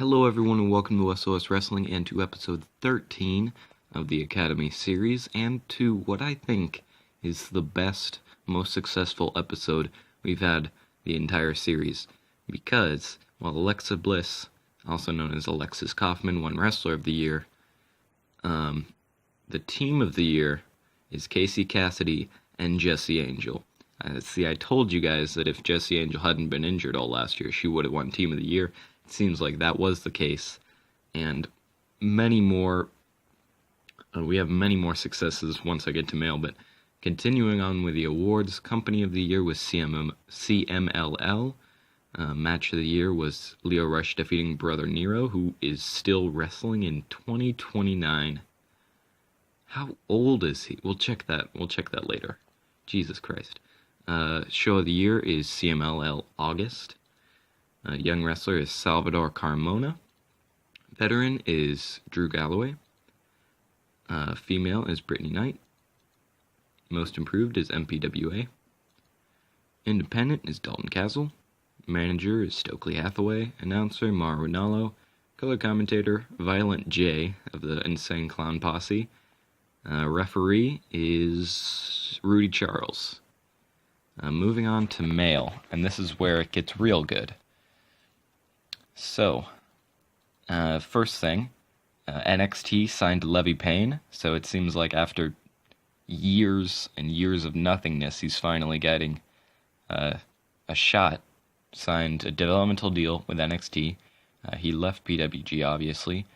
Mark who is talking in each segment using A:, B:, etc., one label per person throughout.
A: Hello everyone and welcome to SOS Wrestling and to episode 13 of the Academy series and to what I think is the best, most successful episode we've had the entire series. Because while Alexa Bliss, also known as Alexis Kaufman, won Wrestler of the Year, the Team of the Year is Casey Cassidy and Jessie Angel. I told you guys that if Jessie Angel hadn't been injured all last year, she would have won Team of the Year. It seems like that was the case, and many more. We have many more successes once I get to mail, but continuing on with the awards, Company of the Year was CMLL. Match of the Year was Leo Rush defeating Brother Nero, who is still wrestling in 2029. How old is he? We'll check that later. Jesus Christ. Show of the Year is CMLL August. Young wrestler is Salvador Carmona. Veteran is Drew Galloway. Female is Brittany Knight. Most improved is MPWA. Independent is Dalton Castle. Manager is Stokely Hathaway. Announcer Mauro Ranallo. Color commentator Violent J of the Insane Clown Posse. Referee is Rudy Charles. Moving on to male, and this is where it gets real good. So, first thing, NXT signed Levy Payne, so it seems like after years and years of nothingness, he's finally getting a shot, signed a developmental deal with NXT. He left PWG, obviously.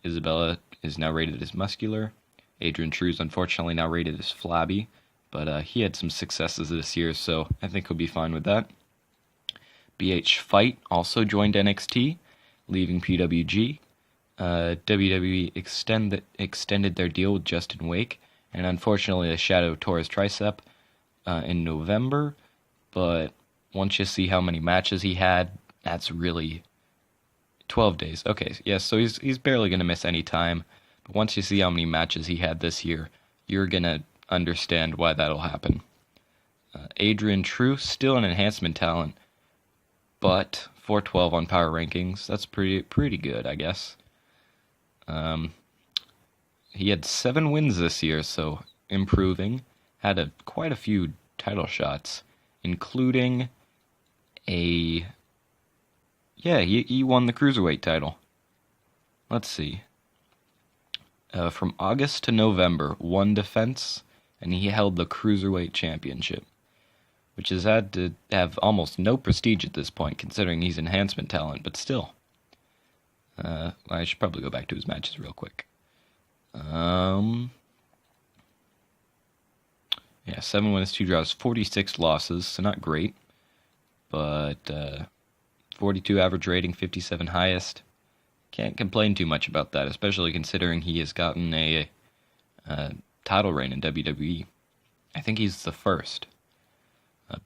A: Isabella is now rated as muscular. Adrian True's unfortunately now rated as flabby, but he had some successes this year, so I think he'll be fine with that. BH Fight also joined NXT, leaving PWG. WWE extended their deal with Justin Wake, and unfortunately the Shadow tore his tricep in November, but once you see how many matches he had, that's really 12 days. Okay, yes, so he's barely going to miss any time, but once you see how many matches he had this year, you're going to understand why that'll happen. Adrian True, still an enhancement talent, but 412 on power rankings. That's pretty good, I guess. He had 7 wins this year, so improving. Had quite a few title shots, including he won the Cruiserweight title. Let's see. From August to November, 1 defense, and he held the Cruiserweight Championship, which has had to have almost no prestige at this point, considering he's enhancement talent, but still. I should probably go back to his matches real quick. 7 wins, 2 draws, 46 losses, so not great, but 42 average rating, 57 highest. Can't complain too much about that, especially considering he has gotten a title reign in WWE. I think he's the first.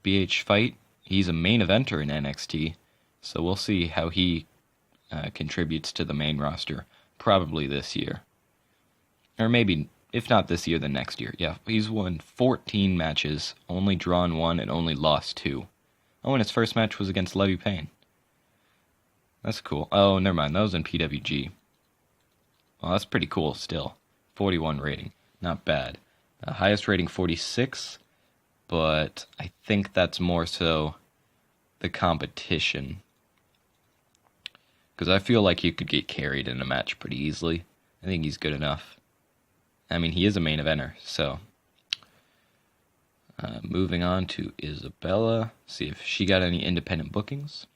A: BH Fight, he's a main eventer in NXT, so we'll see how he contributes to the main roster, probably this year. Or maybe, if not this year, then next year. Yeah, he's won 14 matches, only drawn 1, and only lost 2. Oh, and his first match was against Levy Payne. That's cool. Oh, never mind, that was in PWG. Well, that's pretty cool still. 41 rating, not bad. Highest rating 46, but I think that's more so the competition. Because I feel like he could get carried in a match pretty easily. I think he's good enough. I mean, he is a main eventer, so. Moving on to Isabella. See if she got any independent bookings.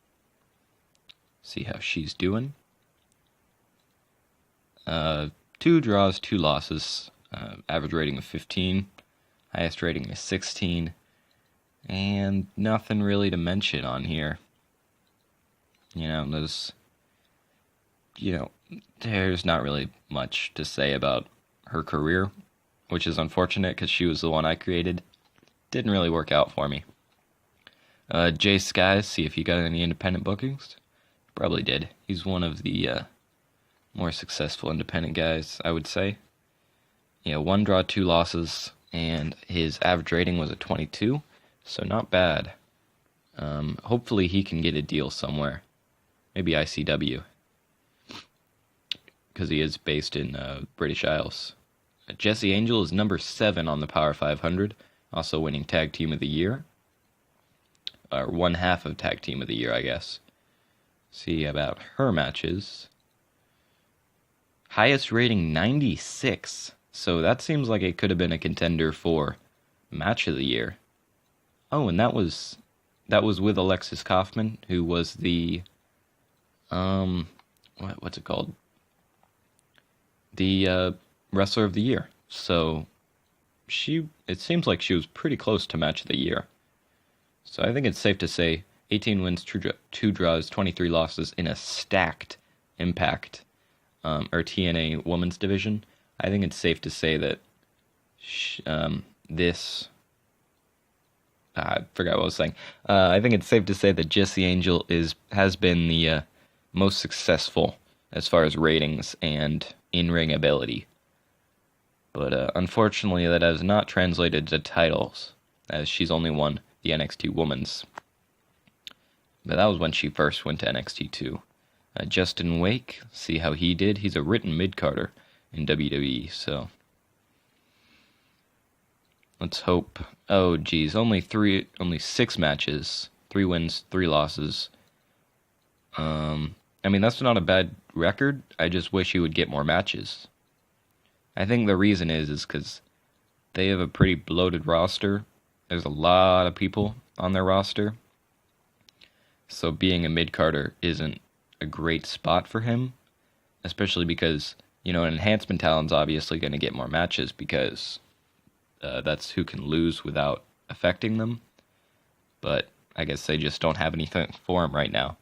A: See how she's doing. 2 draws, 2 losses. Average rating of 15. Highest rating is 16. And nothing really to mention on here. There's not really much to say about her career, which is unfortunate because she was the one I created. Didn't really work out for me. Jay Skies, see if he got any independent bookings. Probably did. He's one of the more successful independent guys, I would say. 1 draw, 2 losses, and his average rating was a 22, so not bad. Hopefully he can get a deal somewhere. Maybe ICW. because he is based in British Isles. Jesse Angel is number 7 on the Power 500, also winning Tag Team of the Year. Or one half of Tag Team of the Year, I guess. See about her matches. Highest rating 96. So that seems like it could have been a contender for Match of the Year. Oh, and that was with Alexis Kaufman, who was the what's it called? The Wrestler of the Year. So it seems like she was pretty close to Match of the Year. So I think it's safe to say 18 wins, 2 draws, 23 losses in a stacked Impact or TNA Women's Division. I think it's safe to say that I forgot what I was saying. I think it's safe to say that Jesse Angel has been the most successful as far as ratings and in-ring ability. But unfortunately, that has not translated to titles, as she's only won the NXT Women's. But that was when she first went to NXT too. Justin Wake, see how he did. He's a written mid-carder in WWE, so let's hope. Oh, geez, only 6 matches, 3 wins, 3 losses. I mean, that's not a bad record. I just wish he would get more matches. I think the reason is because they have a pretty bloated roster. There's a lot of people on their roster. So being a mid-carder isn't a great spot for him, especially because, an enhancement talent's obviously going to get more matches because that's who can lose without affecting them. But I guess they just don't have anything for him right now.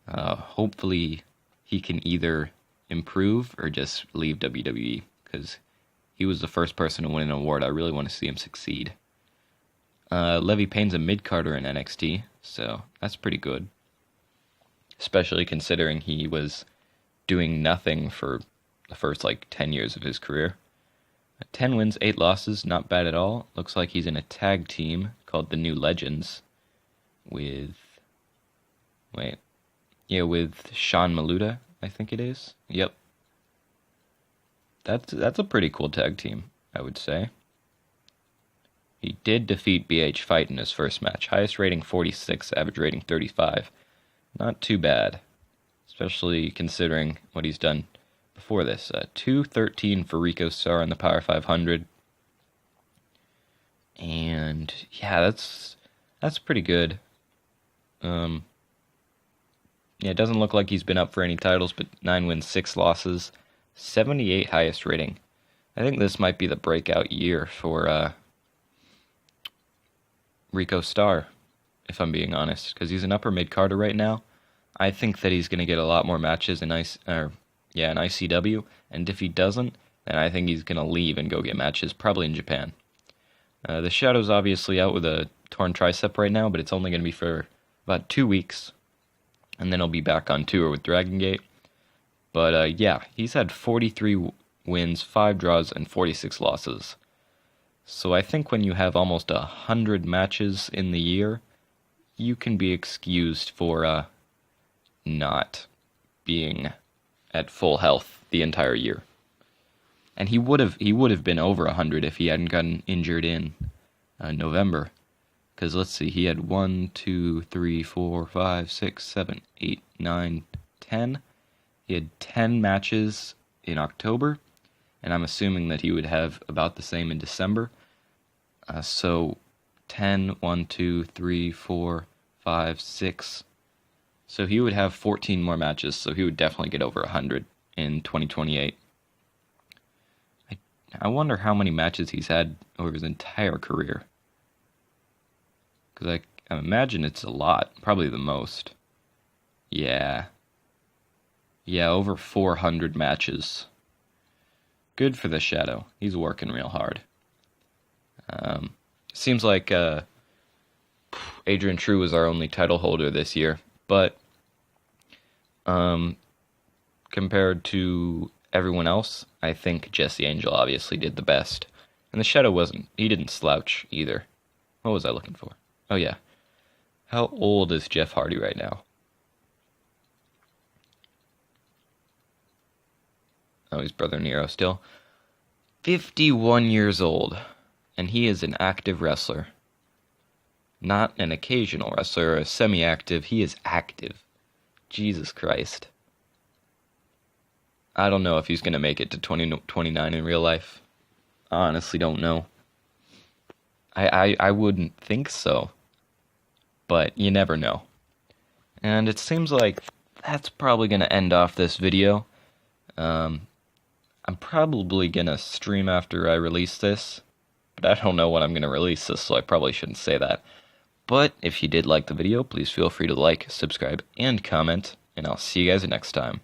A: Hopefully he can either improve or just leave WWE, because he was the first person to win an award. I really want to see him succeed. Levy Payne's a mid-carder in NXT, so that's pretty good. Especially considering he was doing nothing for the first, 10 years of his career. 10 wins, 8 losses, not bad at all. Looks like he's in a tag team called the New Legends with Sean Maluda, I think it is. Yep. That's a pretty cool tag team, I would say. He did defeat BH Fight in his first match. Highest rating 46, average rating 35. Not too bad, especially considering what he's done before this. 213 for Rico Starr in the Power 500. And yeah, that's pretty good. Yeah, it doesn't look like he's been up for any titles, but 9 wins, 6 losses, 78 highest rating. I think this might be the breakout year for Rico Starr, if I'm being honest, because he's an upper mid-carder right now. I think that he's going to get a lot more matches in ICW, and if he doesn't, then I think he's going to leave and go get matches, probably in Japan. The Shadow's obviously out with a torn tricep right now, but it's only going to be for about 2 weeks, and then he'll be back on tour with Dragon Gate. But yeah, he's had 43 wins, 5 draws, and 46 losses. So I think when you have almost 100 matches in the year, you can be excused for not being at full health the entire year. And he would have been over 100 if he hadn't gotten injured in November. Because let's see, he had 1, 2, 3, 4, 5, 6, 7, 8, 9, 10. He had 10 matches in October, and I'm assuming that he would have about the same in December. So 10, 1, 2, 3, 4, 5, 6. So he would have 14 more matches, so he would definitely get over 100 in 2028. I wonder how many matches he's had over his entire career. Because I imagine it's a lot, probably the most. Yeah, over 400 matches. Good for the Shadow. He's working real hard. Seems like Adrian True was our only title holder this year, but compared to everyone else, I think Jesse Angel obviously did the best. And the Shadow he didn't slouch either. What was I looking for? Oh yeah. How old is Jeff Hardy right now? Oh, he's Brother Nero still. 51 years old, and he is an active wrestler. Not an occasional wrestler or a semi-active, he is active. Jesus Christ. I don't know if he's going to make it to 2029 in real life. I honestly don't know. I wouldn't think so, but you never know. And it seems like that's probably going to end off this video. I'm probably going to stream after I release this, but I don't know when I'm going to release this, so I probably shouldn't say that. But if you did like the video, please feel free to like, subscribe, and comment, and I'll see you guys next time.